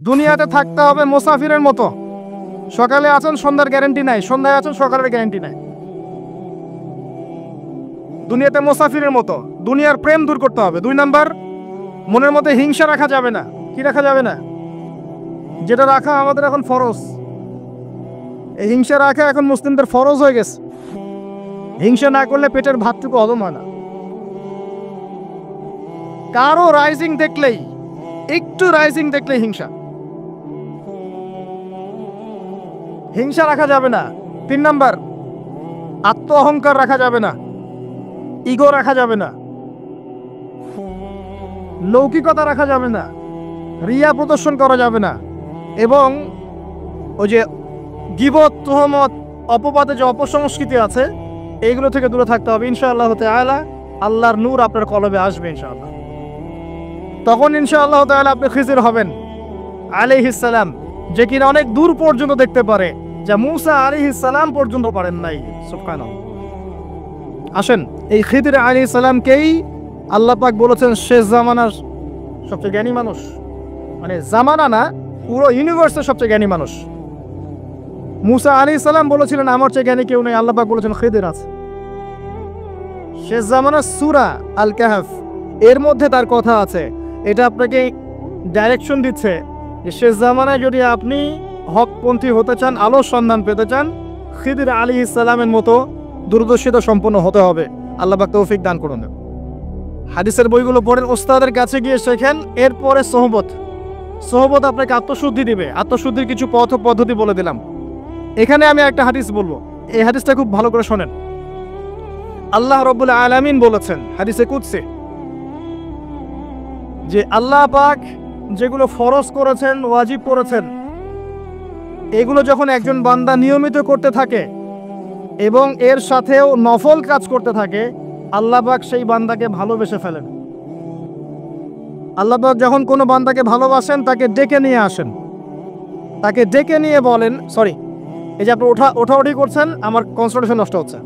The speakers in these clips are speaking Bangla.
দুনিয়াতে থাকতে হবে মুসাফিরের মতো। সকালে আছেন, সন্ধ্যার গ্যারান্টি নাই, সন্ধ্যায় আছেন, সকালের গ্যারান্টি নাই। দুনিয়াতে মুসাফিরের মতো। দুনিয়ার প্রেম দূর করতে হবে। 2 নাম্বার, মনের মধ্যে হিংসা রাখা যাবে না। কি রাখা যাবে না? যেটা রাখা আমাদের এখন ফরজ। এই হিংসা রাখা এখন মুসলিমদের ফরজ হয়ে গেছে। হিংসা না করলে পেটের ভাতটুকু হজম হয় না। কারো রাইজিং দেখলেই, একটু রাইজিং দেখলেই হিংসা। হিংসা রাখা যাবে না। 3 নাম্বার, আত্ম অহংকার রাখা যাবে না, ইগো রাখা যাবে না, লৌকিকতা রাখা যাবে না, রিয়া প্রদর্শন করা যাবে না, এবং ওই যে গীবত, তুহমত, অপবাদে যে অপসংস্কৃতি আছে এইগুলো থেকে দূরে থাকতে হবে। ইনশাআল্লাহ তাআলা আল্লাহর নূর আপনার কলবে আসবে ইনশাআল্লাহ। তখন ইনশাআল্লাহ তাআলা আপনি খিজির হবেন আলাইহিস সালাম, যে কিনা অনেক দূর পর্যন্ত দেখতে পারে, যা মূসা আলাইহিস সালাম পর্যন্ত পারেন নাই। সুবহানাল্লাহ। আসেন, এই খিদির আলাইহিস সালামকেই আল্লাহ পাক বলেছেন শেষ জামানার সবচেয়ে জ্ঞানী মানুষ। মানে জামানা না, পুরো ইউনিভার্সের সবচেয়ে জ্ঞানী মানুষ। মূসা আলাইহিস সালাম বলেছিলেন আমার চেয়ে জ্ঞানী কেউ নেই, আল্লাহ পাক বলেছেন খিদির আছে। শেষ জামানার সূরা আল কাহফ এর মধ্যে তার কথা আছে। এটা আপনাকে ডাইরেকশন দিচ্ছে যে শেষ জামানায় যদি আপনি হকপন্থী হতে চান, আলোর সন্ধান পেতে চান, খিদির আলাইহিস সালামের মতো দূরদর্শিতা সম্পন্ন হতে হবে। আল্লাহ পাক তৌফিক দান করুন। হাদিসের বইগুলো পড়েন, ওস্তাদের কাছে গিয়ে শেখেন। এরপরে সোহবত আপনাকে আত্মশুদ্ধি দিবে। আত্মশুদ্ধির কিছু পথ ও পদ্ধতি বলে দিলাম। এখানে আমি একটা হাদিস বলবো, এই হাদিসটা খুব ভালো করে শোনেন। আল্লাহ রাব্বুল আলামিন বলেছেন হাদিসে কুদসি যে আল্লাহ পাক যেগুলো ফরজ করেছেন, ওয়াজিব করেছেন, এগুলো যখন একজন বান্দা নিয়মিত করতে থাকে এবং এর সাথেও নফল কাজ করতে থাকে, আল্লাহ পাক সেই বান্দাকে ভালোবেসে ফেলেন। আল্লাহ পাক যখন কোনো বান্দাকে ভালোবাসেন তাকে ডেকে নিয়ে আসেন, তাকে ডেকে নিয়ে বলেন, সরি, এই যে আপনি ওঠাউঠি করছেন, আমার কনসেন্ট্রেশন নষ্ট হচ্ছে।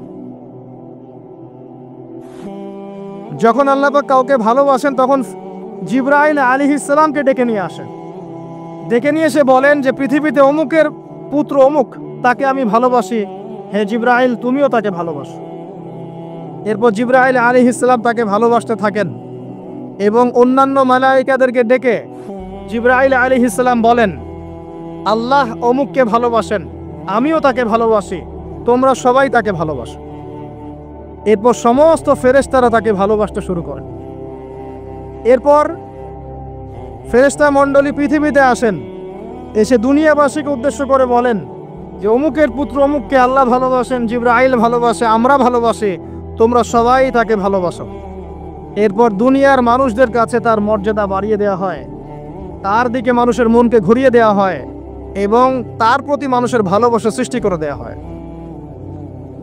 যখন আল্লাহ পাক কাউকে ভালোবাসেন তখন জিবরাইল আলাইহিস সালামকে ডেকে নিয়ে আসেন। ডেকে নিয়ে এসে বলেন যে পৃথিবীতে অমুকের পুত্র অমুক, তাকে আমি ভালোবাসি, হে জিবরাইল তুমিও তাকে ভালোবাসো। এরপর জিবরাইল আলাইহিস সালাম তাকে ভালোবাসতে থাকেন এবং অন্যান্য মালায়েকাদেরকে ডেকে জিবরাইল আলাইহিস সালাম বলেন আল্লাহ অমুককে ভালোবাসেন, আমিও তাকে ভালোবাসি, তোমরা সবাই তাকে ভালোবাসো। এরপর সমস্ত ফেরেশতারা তাকে ভালোবাসতে শুরু করেন। এরপর ফেরেশতা মণ্ডলী পৃথিবীতে আসেন, এসে দুনিয়াবাসীকে উদ্দেশ্য করে বলেন যে অমুকের পুত্র অমুককে আল্লাহ ভালোবাসেন, জিবরাইল ভালোবাসে, আমরা ভালোবাসি, তোমরা সবাই তাকে ভালোবাসো। এরপর দুনিয়ার মানুষদের কাছে তার মর্যাদা বাড়িয়ে দেওয়া হয়, তার দিকে মানুষের মনকে ঘুরিয়ে দেওয়া হয় এবং তার প্রতি মানুষের ভালোবাসা সৃষ্টি করে দেওয়া হয়।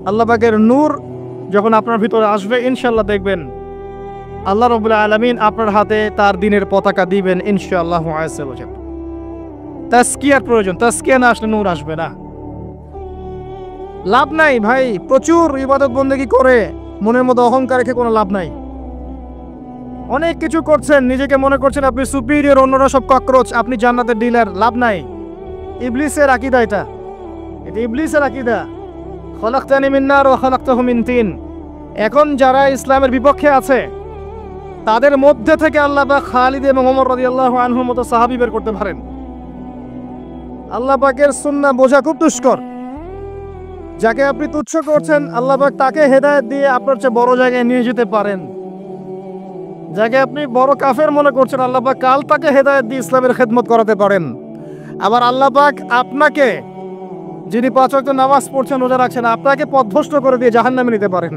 আল্লাহ পাকের নূর যখন আপনার ভিতরে আসবে, ইনশাআল্লাহ দেখবেন আল্লাহ রাব্বুল আলামিন আপনার হাতে তার দ্বীনের পতাকা দিবেন ইনশাআল্লাহ আযজা ওয়া জাল। তাজকিয়ার প্রয়োজন, তাজকিয়া না আসলে নূর আসবে না। লাভ নাই ভাই, প্রচুর ইবাদত বন্দেগী করে মনের মধ্যে অহংকার রেখে কোনো লাভ নাই। অনেক কিছু করছেন, নিজেকে মনে করছেন আপনি সুপিরিয়র, অন্যরা সব ককরোচ, আপনি জান্নাতের ডিলার, লাভ নাই। ইবলিসের আকীদা এটা ইবলিসের আকীদা। খলাকতানি মিন নার ওয়া খলাকতাহু মিন তিন। এখন যারা ইসলামের বিপক্ষে আছে তাদের মধ্যে থেকে আল্লাহ পাক খালিদ এবং ওমর রাদিয়াল্লাহু আনহুর মতো সাহাবী বের করতে পারেন। আল্লাহ পাকের সুন্নাহ বোঝা খুব দুষ্কর। যাকে আপনি তুচ্ছ করছেন আল্লাহ পাক তাকে হেদায়েত দিয়ে আপনার চেয়ে বড় জায়গায় নিয়ে যেতে পারেন। যাকে আপনি বড় কাফের মনে করছেন আল্লাহ পাক কাল তাকে হেদায়েত দিয়ে ইসলামের খেদমত করাতে পারেন। আবার আল্লাহ পাক আপনাকে, যিনি 5 ওয়াক্ত নামাজ পড়ছেন, রোজা রাখছেন, আপনাকে পথভ্রষ্ট করে দিয়ে জাহান্নামে নিতে পারেন।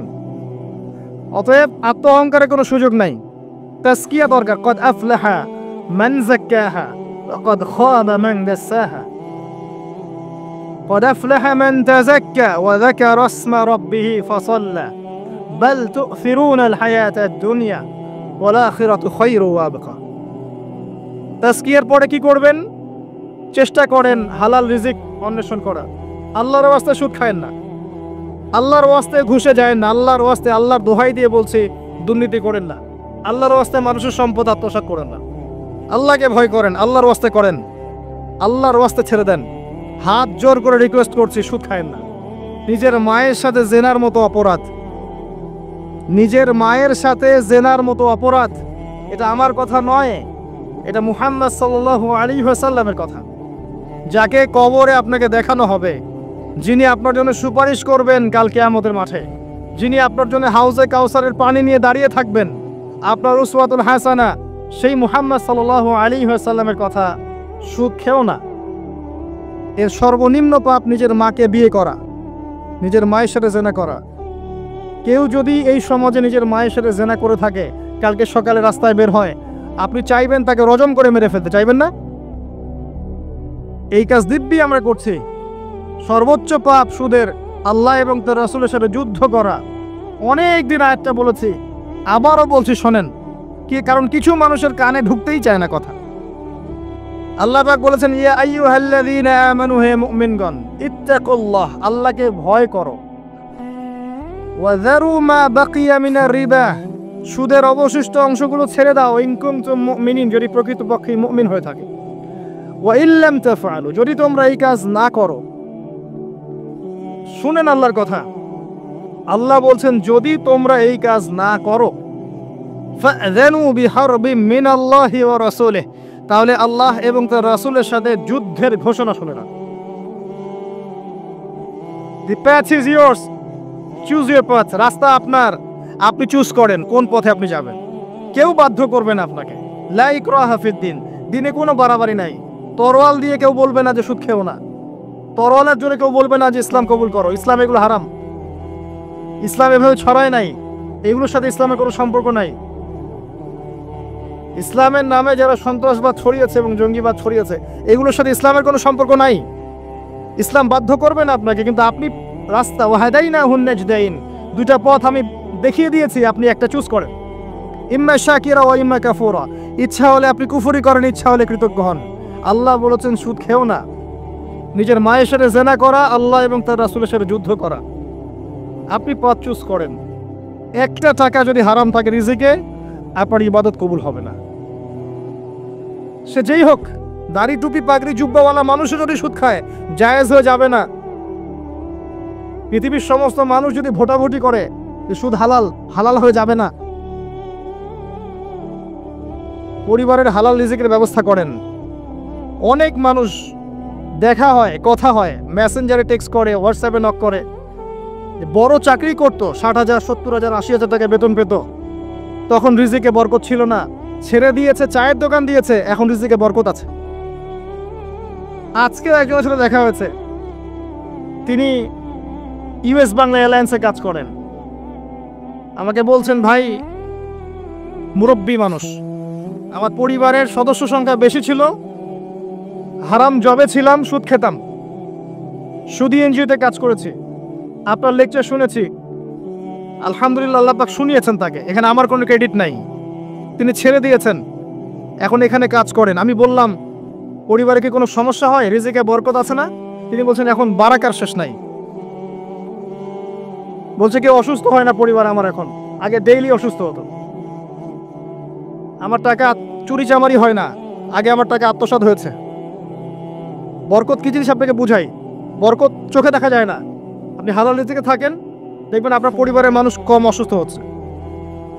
অতএব আত্ম অহংকারের কোনো সুযোগ নাই। তাজকিয়া দরকার। কদ আফলাহা মান যাক্কাহা ওয়া কদ খাবা মান দাসাহা। কদ আফলাহা মান তাযাক্কা ওয়া যাকারা ইসমা রাব্বিহি ফাসাল্লা বাল তু'থিরুনা আল হায়াতা আদ-দুনিয়া ওয়াল আখিরাতু খায়রু ওয়া আবকা। তাজকিয়ার পরে কি করবেন? চেষ্টা করেন হালাল রিজিক অন্বেষণ করা। আল্লাহর ওয়াস্তে সুদ খায়েন না, আল্লাহর ওয়াস্তে ঘুষে যায় না, আল্লাহর ওয়াস্তে আল্লাহর দোহাই দিয়ে বলছি দুর্নীতি করেন না, আল্লাহর ওয়াস্তে মানুষের সম্পদ আত্মসাৎ করেন না। আল্লাহকে ভয় করেন, আল্লাহর ওয়াস্তে করেন। আল্লাহর ওয়াস্তে ছেড়ে দেন। হাত জোর করে রিকোয়েস্ট করছি, সুদ খায়েন না। নিজের মায়ের সাথে জেনার মতো অপরাধ, নিজের মায়ের সাথে জেনার মতো অপরাধ। এটা আমার কথা নয়, এটা মুহাম্মদ সাল্লাল্লাহু আলাইহি ওয়াসাল্লামের কথা। যাকে কবরে আপনাকে দেখানো হবে, যিনি আপনার জন্য সুপারিশ করবেন কাল কিয়ামতের মাঠে, যিনি আপনার জন্য হাউজে কাউসারের পানি নিয়ে দাঁড়িয়ে থাকবেন, আপনার উসওয়াতুল হাসানা, সেই মুহাম্মদ সাল্লাল্লাহু আলাইহি ওয়াসাল্লামের কথা। সুদ খেও না। এর সর্বনিম্ন পাপ নিজের মাকে বিয়ে করা, নিজের মায়ের সাথে জেনা করা। কেউ যদি এই সমাজে নিজের মায়ের সাথে জেনা করে থাকে, কালকে সকালে রাস্তায় বের হয়, আপনি চাইবেন তাকে রজম করে মেরে ফেলতে, চাইবেন না? এই কাজ দিব্যি আমরা করছি। সর্বোচ্চ পাপ সুদের, আল্লাহ এবং তার রাসূলের সাথে যুদ্ধ করা। অনেক দিন আয়াতটা বলেছি, আবারও বলছি, শোনেন কি, কারণ কিছু মানুষের কানে ঢুকতেই চায় না কথা। আল্লাহ পাক বলেছেন, ইয়া আইয়ুহাল্লাযীনা আমানু, হে মুমিনগণ, ইত্তাকুল্লাহ, আল্লাহকে ভয় করো। ওয়া যারু মা বাকিয়া মিনার রিবা, সুদের অবশিষ্ট অংশগুলো ছেড়ে দাও। ইন কুনতুম মুমিনিন, যদি প্রকৃতপক্ষে মুমিন হয়ে থাকে। ওয়া ইল্লাম তাফআলু, যদি তোমরা এই কাজ না করো। শুনেন আল্লাহর কথা, আল্লাহ বলছেন যদি তোমরা এই কাজ না করো, ফাযানু বিহারবিম মিনাল্লাহি ওয়া রাসূলিহি, তাহলে আল্লাহ এবং তার রাসূলের সাথে যুদ্ধের ঘোষণা শুনে না। The path is yours, choose your path, রাস্তা আপনার, আপনি চুজ করেন কোন পথে আপনি যাবেন। কেউ বাধ্য করবে না আপনাকে। লা ইকরাহা ফিদ্দিন, দিনে কোনো বাড়াবাড়ি নাই। তরোয়াল দিয়ে কেউ বলবে না যে সুদ খেও না, তরোয়ালের জন্য কেউ বলবে না যে ইসলাম কবুল করো। ইসলাম এগুলো হারাম, ইসলাম এভাবে ছড়ায় নাই, এগুলোর সাথে ইসলামের কোনো সম্পর্ক নাই। ইসলামের নামে যারা সন্ত্রাসবাদ ছড়িয়েছে এবং জঙ্গিবাদ ছড়িয়েছে, এগুলোর সাথে ইসলামের কোনো সম্পর্ক নাই। ইসলাম বাধ্য করবে না আপনাকে, কিন্তু আপনি রাস্তা, ওয়াহাদাইনাহুন নাজদাইন, দুইটা পথ আমি দেখিয়ে দিয়েছি, আপনি একটা চুজ করেন। ইম্মা শাকিরা ওয়া ইম্মা কাফুরা, ইচ্ছা হলে আপনি কুফরি করেন, ইচ্ছা হলে কৃতজ্ঞ হন। আল্লাহ বলেছেন সুদ খেও না। নিজের মায়ের সাথে জেনা করা, আল্লাহ এবং তার রাসূলের সাথে যুদ্ধ করা, আপনি পথ চুজ করেন। একটা টাকা যদি হারাম থাকে রিজিকে, আপনার ইবাদত কবুল হবে না। সে যেই হোক, দাড়ি টুপি পাগড়ি জুব্বাওয়ালা মানুষও যদি সুদ খায়, জায়েজ হয়ে যাবে না। পৃথিবীর সমস্ত মানুষ যদি ভোটাভুটি করে যে সুদ হালাল, হালাল হয়ে যাবে না। পরিবারের হালাল রিজিকের ব্যবস্থা করেন। অনেক মানুষ দেখা হয়, কথা হয়, মেসেঞ্জারে টেক্সট করে, হোয়াটসঅ্যাপে নক করে, বড় চাকরি করতো, 60,000 70,000 80,000 টাকা বেতন পেত, তখন রিজিকে বরকত ছিল না, ছেড়ে দিয়েছে, চায়ের দোকান দিয়েছে, এখন রিজিকে বরকত আছে। আজকে একজনের সাথে দেখা হয়েছে, তিনি ইউএস বাংলা এয়ারলাইন্সে কাজ করেন। আমাকে বলছেন, ভাই, মুরব্বী মানুষ, আমার পরিবারের সদস্য সংখ্যা বেশি ছিল, হারাম জবে ছিলাম, সুদ খেতাম, সুদি এনজিওতে কাজ করেছি, আপনার লেকচার শুনেছি, আলহামদুলিল্লাহ, আল্লাহ পাক শুনিয়েছেন তাকে, এখানে আমার কোনো ক্রেডিট নাই, তিনি ছেড়ে দিয়েছেন, এখন এখানে কাজ করেন। আমি বললাম, পরিবারে কি কোনো সমস্যা হয়, রিজিকে বরকত আছে না? তিনি বলছেন, এখন বারাকার শেষ নাই। বলছে কেউ অসুস্থ হয় না পরিবার আমার এখন, আগে ডেইলি অসুস্থ হতো। আমার টাকা চুরি চামারি হয় না, আগে আমার টাকা আত্মসাৎ হয়েছে। বরকত কি জিনিস আপনাকে বুঝাই, বরকত চোখে দেখা যায় না। আপনি হালাল রিজিকে থাকেন, দেখবেন আপনার পরিবারের মানুষ কম অসুস্থ হচ্ছে,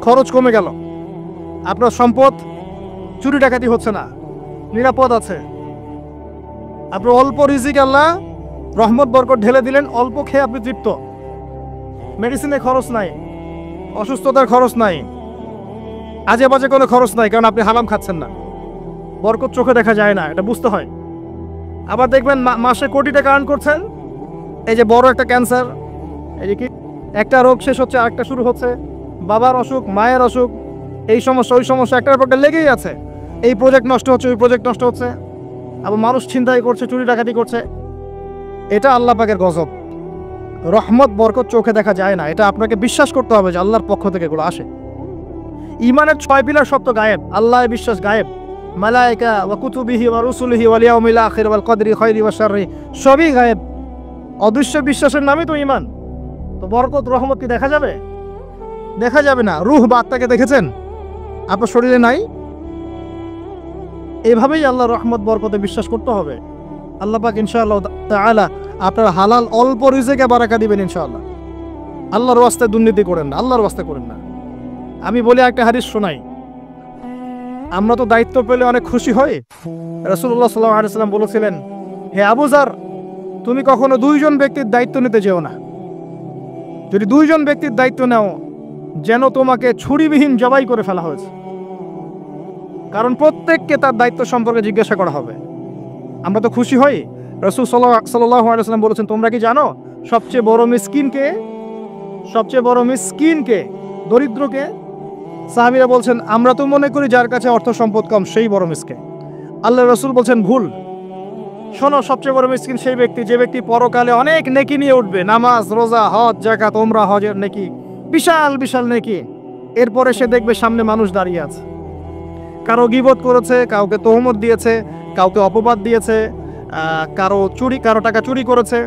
খরচ কমে গেল, আপনার সম্পদ চুরি ডাকাতি হচ্ছে না, নিরাপদ আছে। আপনার অল্প রিজিক আল্লাহ রহমত বরকত ঢেলে দিলেন, অল্প খেয়ে আপনি তৃপ্ত, মেডিসিনের খরচ নাই, অসুস্থতার খরচ নাই, আজে বাজে কোনো খরচ নাই, কারণ আপনি হারাম খাচ্ছেন না। বরকত চোখে দেখা যায় না, এটা বুঝতে হয়। আবার দেখবেন মাসে কোটি টাকা আর্ন করছেন, এই যে বড় একটা ক্যান্সার, এই যে কি একটা রোগ শেষ হচ্ছে আরেকটা শুরু হচ্ছে, বাবার অসুখ, মায়ের অসুখ, এই সমস্যা ওই সমস্যা, একটার পর একটা লেগেই আছে। এই প্রজেক্ট নষ্ট হচ্ছে, ওই প্রজেক্ট নষ্ট হচ্ছে, আবার মানুষ ছিনতাই করছে, চুরি ডাকাতি করছে। এটা আল্লাহ পাকের গজব। রহমত বরকত চোখে দেখা যায় না, এটা আপনাকে বিশ্বাস করতে হবে যে আল্লাহর পক্ষ থেকে এগুলো আসে। ইমানের 6 পিলার সব তো গায়েব, আল্লাহ বিশ্বাস গায়েব, মালায়েকা ওয়া কুতুবিহি ওয়া রুসুলিহি ওয়াল ইয়াউমিল আখির ওয়াল কদরি খায়রি ওয়া শাররি, সবই গায়েব। অদৃশ্য বিশ্বাসের নামই তো ঈমান। তো বরকত রহমত কি দেখা যাবে? দেখা যাবে না। রূহ বা আত্মাকে দেখেছেন? আপনার শরীরে নাই। এভাবেই আল্লাহর রহমত বরকতে বিশ্বাস করতে হবে। আল্লাহ পাক ইনশাআল্লাহ তাআলা আপনার হালাল অল্প রিজিকে বারাকা দিবেন ইনশাআল্লাহ। আল্লাহর ওয়াস্তে দুর্নীতি করেন না, আল্লাহর ওয়াস্তে করেন না। আমি বলি একটা হাদিস শোনাই, আমরা তো দায়িত্ব পেলে অনেক খুশি হই। রাসূলুল্লাহ সাল্লাল্লাহু আলাইহি ওয়াসাল্লাম বলেছিলেন, হে আবু যার, তুমি কখনো দুইজন ব্যক্তির দায়িত্ব নিতে যেও না। যদি দুইজন ব্যক্তির দায়িত্ব নাও, যেন তোমাকে ছুরিবিহীন জবাই করে ফেলা হয়েছে। কারণ প্রত্যেককে তার দায়িত্ব সম্পর্কে জিজ্ঞাসা করা হবে। আমরা তো খুশি হই। রাসূল সাল্লাল্লাহু আলাইহি ওয়াসাল্লাম বলেছেন, তোমরা কি জানো সবচেয়ে বড় মিসকিন কে? সবচেয়ে বড় মিসকিন কে? দরিদ্র কে? সাহাবীরা বলছেন, আমরা তো মনে করি যার কাছে অর্থ সম্পদ কম সেই বড় মিসকিন। আল্লাহ রাসূল বলছেন, ভুল। শোনো, সবচেয়ে বড় মিসকিন সেই ব্যক্তি যে ব্যক্তি পরকালে অনেক নেকি নিয়ে উঠবে। নামাজ, রোজা, হজ, যাকাত, উমরা, হজের নেকি, বিশাল বিশাল নেকি। এরপরে সে দেখবে সামনে মানুষ দাঁড়িয়ে আছে, কারো গীবত করেছে, কাউকে তহমত দিয়েছে, কাউকে অপবাদ দিয়েছে, কারো টাকা চুরি করেছে,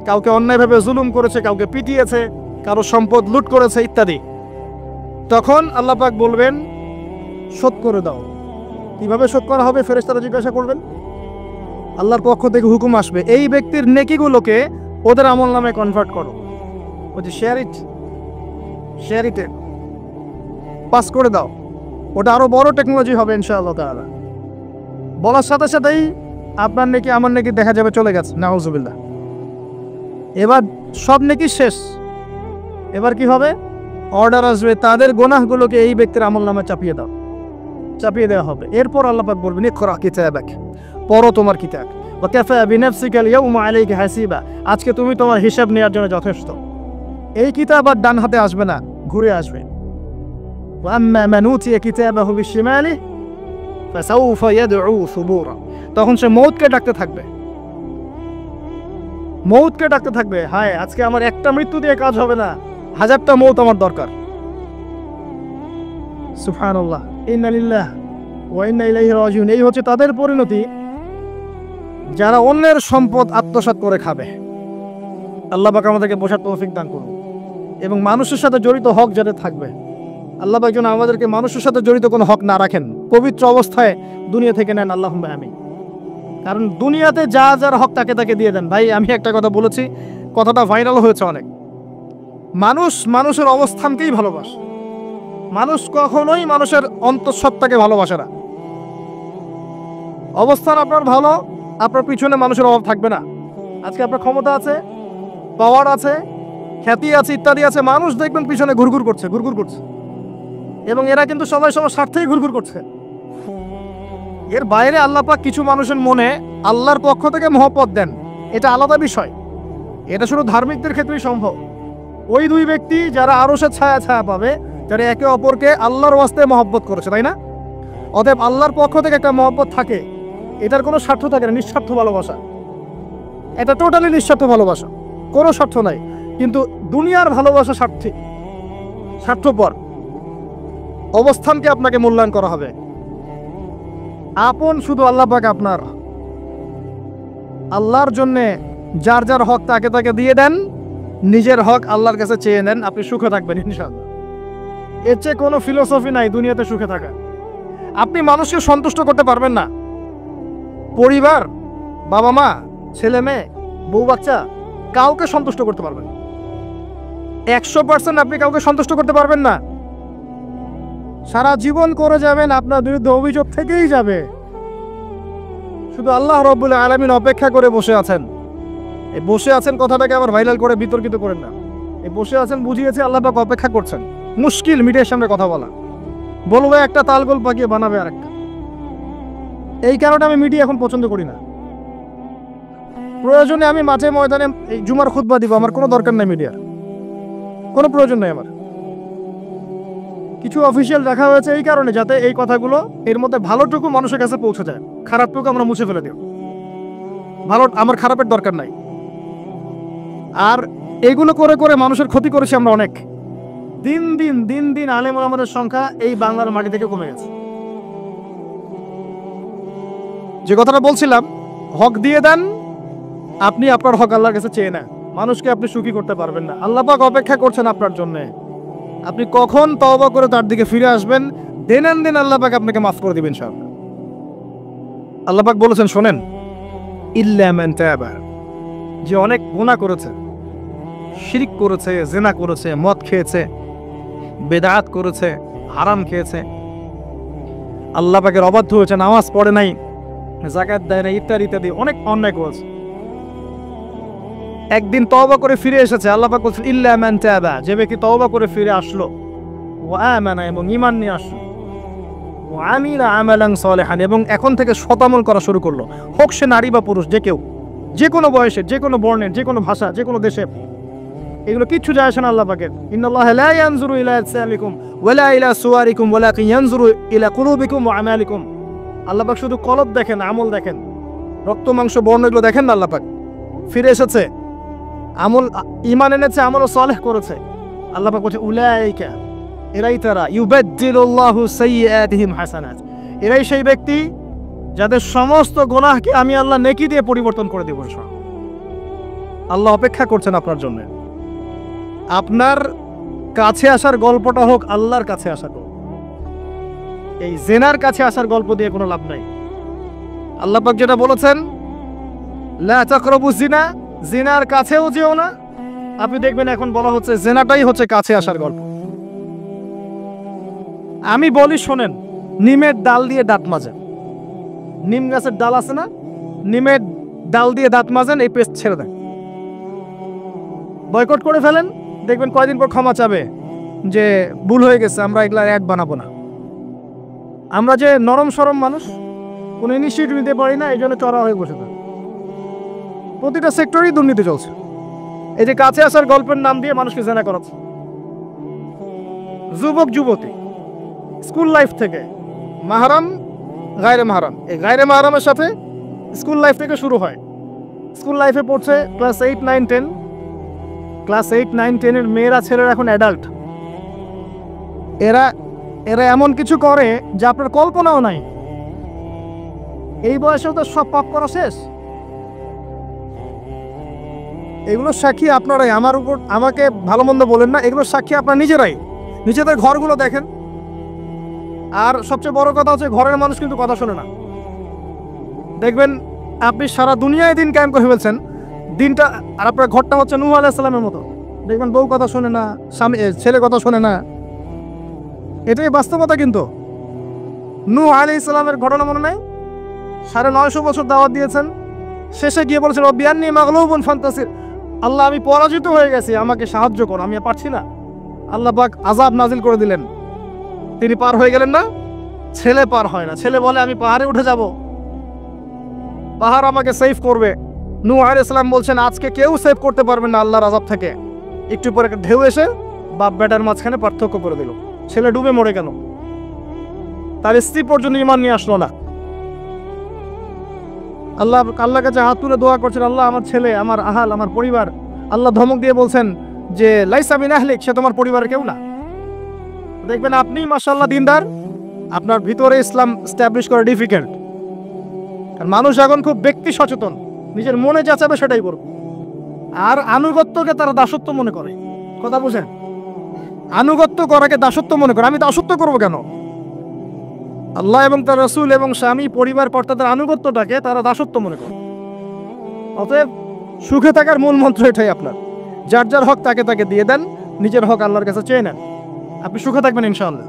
কাউকে অন্যায়ভাবে জুলুম করেছে, কাউকে পিটিয়েছে, কারো সম্পদ লুট করেছে ইত্যাদি। তখন আল্লাহ পাক বলবেন, শোধ করে দাও। কিভাবে শোধ করা হবে? ফেরেশতারা জিজ্ঞাসা করবেন। আল্লাহর পক্ষ থেকে হুকুম আসবে, এই ব্যক্তির নেকিগুলোকে ওদের আমল নামে কনভার্ট করো। ওই যে শেয়ার ইট পাস করে দাও। ওটা আরো বড় টেকনোলজি হবে ইনশাআল্লাহ তাআলা। বলার সাথে সাথেই আপনার নেকি আমার নেকি দেখা যাবে চলে গেছে, নাউজুবিল্লাহ। এবার সব নেকি শেষ। এবার কি হবে? অর্ডার আসবে, তাদের গুনাহগুলোকে এই ব্যক্তির আমল নামে চাপিয়ে দেওয়া হবে। এরপর আল্লাহ পাক বলবেন, ইকরা কিতাবাক, পড়ো তোমার কিতাব। ওয়া কাফা বিনাফসিকা আল-ইয়াওমা আলাইকা হাসিবা, আজকে তুমি তোমার হিসাব নেওয়ার জন্য যথেষ্ট। এই কিতাব আর ডান হাতে আসবে না, ঘুরে আসবে। ওয়া আম্মা মান উতিয়া কিতাবাহু বিশিমালিহি ফাসাউফা ইয়াদউ সুবুরা, তখন সে মউতকে ডাকতে থাকবে। হায়, আজকে আমার একটা মৃত্যু দিয়ে কাজ হবে না, 1000টা মউত আমার দরকার। সুবহানাল্লাহ, ইন্না লিল্লাহি ওয়া ইন্না ইলাইহি রাজিউন। এই হচ্ছে তাদের পরিণতি যারা অন্যের সম্পদ আত্মসাৎ করে খাবে। আল্লাহ পাক আমাদেরকে বোঝার তৌফিক দান করুন, এবং মানুষের সাথে জড়িত হক যাদের থাকবে, আল্লাহ পাক যেন আমাদেরকে মানুষের সাথে জড়িত কোনো হক না রাখেন, পবিত্র অবস্থায় দুনিয়া থেকে নেন, আল্লাহুম্মা আমিন। কারণ দুনিয়াতে যা যার হক তাকে দিয়ে দেন। ভাই, আমি একটা কথা বলেছি, কথাটা ভাইরাল হয়েছে অনেক। মানুষের অবস্থানকেই ভালোবাসে। মানুষ কখনোই মানুষের অন্তঃসত্ত্বাকে ভালোবাসে না। অবস্থান আপনার ভালো, আপনার পিছনে মানুষের অভাব থাকবে না। আজকে আপনার ক্ষমতা আছে, পাওয়ার আছে, খ্যাতি আছে, ইত্যাদি আছে, মানুষ দেখবেন পিছনে ঘুরঘুর করছে। এবং এরা কিন্তু সবাই সবার স্বার্থেই ঘুরঘুর করছে। এর বাইরে আল্লাহ পাক কিছু মানুষের মনে আল্লাহর পক্ষ থেকে মহব্বত দেন, এটা আলাদা বিষয়। এটা শুধু ধার্মিকদের ক্ষেত্রেই সম্ভব। ওই দুই ব্যক্তি যারা আরশের ছায়া পাবে, যারা একে অপরকে আল্লাহর ওয়াস্তে মহব্বত করেছে, তাই না? অতএব আল্লাহর পক্ষ থেকে একটা মহব্বত থাকে, এটার কোনো স্বার্থ থাকে না, নিঃস্বার্থ ভালোবাসা। এটা টোটালি নিঃস্বার্থ ভালোবাসা, কোনো স্বার্থ নাই। কিন্তু দুনিয়ার ভালোবাসা স্বার্থপর। অবস্থানকে আপনাকে মূল্যায়ন করা হবে। আপন শুধু আল্লাহ পাক আপনার। আল্লাহর জন্যে যার যার হক তাকে দিয়ে দেন, নিজের হক আল্লাহর কাছে চেয়ে নেন, আপনি সুখে থাকবেন ইনশাআল্লাহ। এর চেয়ে কোনো ফিলোসফি নাই দুনিয়াতে সুখে থাকা। আপনি মানুষকে সন্তুষ্ট করতে পারবেন না। পরিবার, বাবা মা, ছেলে মেয়ে, বউ বাচ্চা, কাউকে সন্তুষ্ট করতে পারবেন না। 100% আপনি কাউকে সন্তুষ্ট করতে পারবেন না। সারা জীবন করে যাবেন, আপনার বিরুদ্ধে অভিযোগ থেকেই যাবে। শুধু আল্লাহ রাব্বুল আলামিন অপেক্ষা করে বসে আছেন। এই বসে আছেন কথাটাকে আবার ভাইরাল করে বিতর্কিত করেন না। এই বসে আছেন বুঝিয়েছে আল্লাহ পাক অপেক্ষা করছেন। মুশকিল মিডিয়ার সামনে কথা বলা, বলবে একটা, তালগোল পাকিয়ে বানাবে আরেকটা। এই কারণে আমি মিডিয়া এখন পছন্দ করি না। প্রয়োজনে আমি মাঠে ময়দানে এই জুমার খুতবা দিব, আমার কোনো দরকার নাই মিডিয়ার, কোনো প্রয়োজন নেই আমার। কিছু অফিসিয়াল রাখা হয়েছে এই কারণে, যাতে এই কথাগুলো এর মধ্যে ভালোটুকু মানুষের কাছে পৌঁছে যায়, খারাপটুকু আমরা মুছে ফেলে দিই। আমার খারাপের দরকার নাই। আর এইগুলো করে মানুষের ক্ষতি করেছি আমরা অনেক। দিন দিন আলেম ওলামাদের সংখ্যা এই বাংলার মাটি থেকে কমে গেছে। যে কথাটা বলছিলাম, হক দিয়ে দেন, আপনি আপনার হক আল্লাহর কাছে চেয়ে নেন। মানুষকে আপনি সুখী করতে পারবেন না। আল্লাহ পাক অপেক্ষা করছেন আপনার জন্য। আপনি কখন তওবা করে তার দিকে ফিরে আসবেন, দিন আল্লাহ পাক আপনাকে মাফ করে দিবেন ইনশাআল্লাহ। আল্লাহ পাক বলেছেন, শোনেন, ইল্লা মান তাবা, যে অনেক গুনাহ করেছে, শিরক করেছে, জিনা করেছে, মদ খেয়েছে, বেদাত করেছে, হারাম খেয়েছে, আল্লাহ পাকের অবাধ্য হয়েছে, নামাজ পড়ে নাই, যাকাত দেয় না, ইত্যাদি ইত্যাদি অনেক অন্যায় করেছে, একদিন তওবা করে ফিরে এসেছে। আল্লাহ পাক বলছেন ইল্লা মান তাবা, যে ব্যক্তি তওবা করে ফিরে আসলো, ওয়া আমানা, এবং ঈমান নিয়ে আসলো, ওয়া আমিলা আমালান সালিহান, এবং এখন থেকে সতামল করা শুরু করলো, হোক সে নারী বা পুরুষ, যে কেউ, যে কোনো বয়সের, যে কোনো বর্ণের, যে কোনো ভাষা, যে কোনো দেশের, এগুলো কিচ্ছু যায় আসে না আল্লাহ পাকের। ইন্নাল্লাহা লা ইয়ানজুরু ইলা আজসামিকুম ওয়ালা ইলা সুওয়ারিকুম ওয়ালাকিন ইয়ানজুরু ইলা কুলুবিকুম ওয়া আমালিকুম। আল্লাহ পাক শুধু কলব দেখেন, আমল দেখেন, রক্ত মাংস বর্ণ এগুলো দেখেন না। আল্লাহ পাক ফিরে এসেছে, আমল, ঈমান এনেছে, আমল সালেহ করেছে। আল্লাহ পাক বলছে উলাইকা, এরাই তারা, ইউবাদদিলুল্লাহু সাইয়্যাতিহিম হাসানাত, এরাই সেই ব্যক্তি যাদের সমস্ত গুনাহকে আমি আল্লাহ নেকি দিয়ে পরিবর্তন করে দেব। আল্লাহ অপেক্ষা করছেন আপনার জন্য। আপনার কাছে আসার গল্পটা হোক আল্লাহর কাছে আসার গল্প, এই জেনার কাছে আসার গল্প দিয়ে কোনো লাভ নাই। আল্লাহ পাক যেটা বলেছেন লা তাকরাবুজ জিনা, জিনার কাছেও যেও না, আপনি দেখবেন এখন বলা হচ্ছে জেনাটাই হচ্ছে কাছে আসার গল্প। আমি বলি শোনেন, নিমের ডাল দিয়ে দাঁত মাজেন, নিম গাছের ডাল আছে না, নিমের ডাল দিয়ে দাঁত মাজেন, এই পেস্ট ছেড়ে দেন, বয়কট করে ফেলেন, দেখবেন কয়দিন পর ক্ষমা চাবে যে ভুল হয়ে গেছে, আমরা এগুলা অ্যাড বানাবো না। আমরা যে নরম সরম মানুষ, কোনো ইনিশিয়েটিভ নিতে পারি না, এই জন্য চড়া হয়ে বসে থাকে। প্রতিটা সেক্টরেই দুর্নীতি চলছে। এই যে কাছে আসার গল্পের নাম দিয়ে মানুষকে জেনা করাচ্ছে। যুবক যুবতী স্কুল লাইফ থেকে মাহরাম, গায়রে মাহরাম, এই গায়রে মাহরামের সাথে স্কুল লাইফ থেকে শুরু হয়। স্কুল লাইফে পড়ছে ক্লাস 8, 9, 10, ক্লাস 8, 9, 10 এর মেয়েরা, ছেলেরা এখন অ্যাডাল্ট। এরা এরা এমন কিছু করে যা আপনার কল্পনাও নাই। এই বয়সেও তো সব পাপ করা শেষ। এগুলো সাক্ষী আপনারাই, আমার উপর আমাকে ভালো মন্দ বলেন না, এগুলো সাক্ষী আপনার নিজেরাই। নিজেদের ঘরগুলো দেখেন। আর সবচেয়ে বড় কথা হচ্ছে ঘরের মানুষ কিন্তু কথা শোনে না। দেখবেন আপনি সারা দুনিয়ায় দিন কায়েম করে ফেলছেন, দিনটা, আর আপনার ঘরটা হচ্ছে নূহ আলাইহিস সালামের মতো। দেখবেন বউ কথা শোনে না, স্বামী, ছেলে কথা শোনে না। এটাই বাস্তবতা। কিন্তু নূহ আলাইহিস সালামের ঘটনা মনে নাই? 950 বছর দাওয়াত দিয়েছেন, শেষে গিয়ে বলেছেন রব্বি আন্নী মাগলুবুন ফান্তাসির, আল্লাহ আমি পরাজিত হয়ে গেছি, আমাকে সাহায্য করো, আমি পারছি না। আল্লাহ পাক আযাব নাজিল করে দিলেন, তিনি পার হয়ে গেলেন না। ছেলে পার হয় না, ছেলে বলে আমি পাহাড়ে উঠে যাব, পাহাড় আমাকে সেভ করবে। নূহ আলাইহিস সালাম বলছেন আজকে কেউ সেভ করতে পারবে না আল্লাহর আযাব থেকে। একটু পরে একটা ঢেউ এসে বাপ বেটার মাঝখানে পার্থক্য করে দিল, ছেলে ডুবে মরে গেল, তার স্ত্রী পর্যন্ত ঈমান নিয়ে আসলো না। আল্লাহর কাছে হাত তুলে দোয়া করছেন, আল্লাহ আমার ছেলে, আমার আহাল, আমার পরিবার। আল্লাহ ধমক দিয়ে বলছেন যে লাইসা মিন আহলিক, সে তোমার পরিবারের কেউ না। দেখবেন আপনি মাশাআল্লাহ দিনদার, আপনার ভিতরে ইসলাম এস্টাবলিশ করা ডিফিকাল্ট। কারণ মানুষ এখন খুব ব্যক্তি সচেতন, নিজের মনে যা চাবে সেটাই করবে। আর আনুগত্যকে তারা দাসত্ব মনে করে। কথা বুঝেন? আনুগত্য করাকে দাসত্ব মনে করে। আমি দাসত্ব করবো কেন? আল্লাহ এবং তার রাসূল এবং স্বামী, পরিবার, কর্তাদের আনুগত্যটাকে তারা দাসত্ব মনে করে। অতএব সুখে থাকার মূল মন্ত্র এটাই আপনার, যার যার হক তাকে তাকে দিয়ে দেন, নিজের হক আল্লাহর কাছে চেয়ে নেন, আপনি সুখে থাকবেন ইনশাআল্লাহ।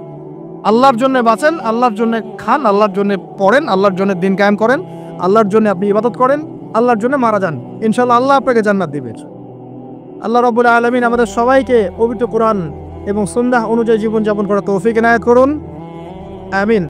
আল্লাহর জন্য বাঁচেন, আল্লাহর জন্য খান, আল্লাহর জন্য পড়েন, আল্লাহর জন্য দিন কায়েম করেন, আল্লাহর জন্য আপনি ইবাদত করেন, আল্লাহর জন্য মারা যান, ইনশাআল্লাহ আল্লাহ আপনাকে জান্নাত দিবেন। আল্লাহ রাব্বুল আলামিন আমাদের সবাইকে পবিত্র কোরআন এবং সুন্নাহ অনুযায়ী জীবনযাপন করার তৌফিক এনায়েত করুন। আমিন।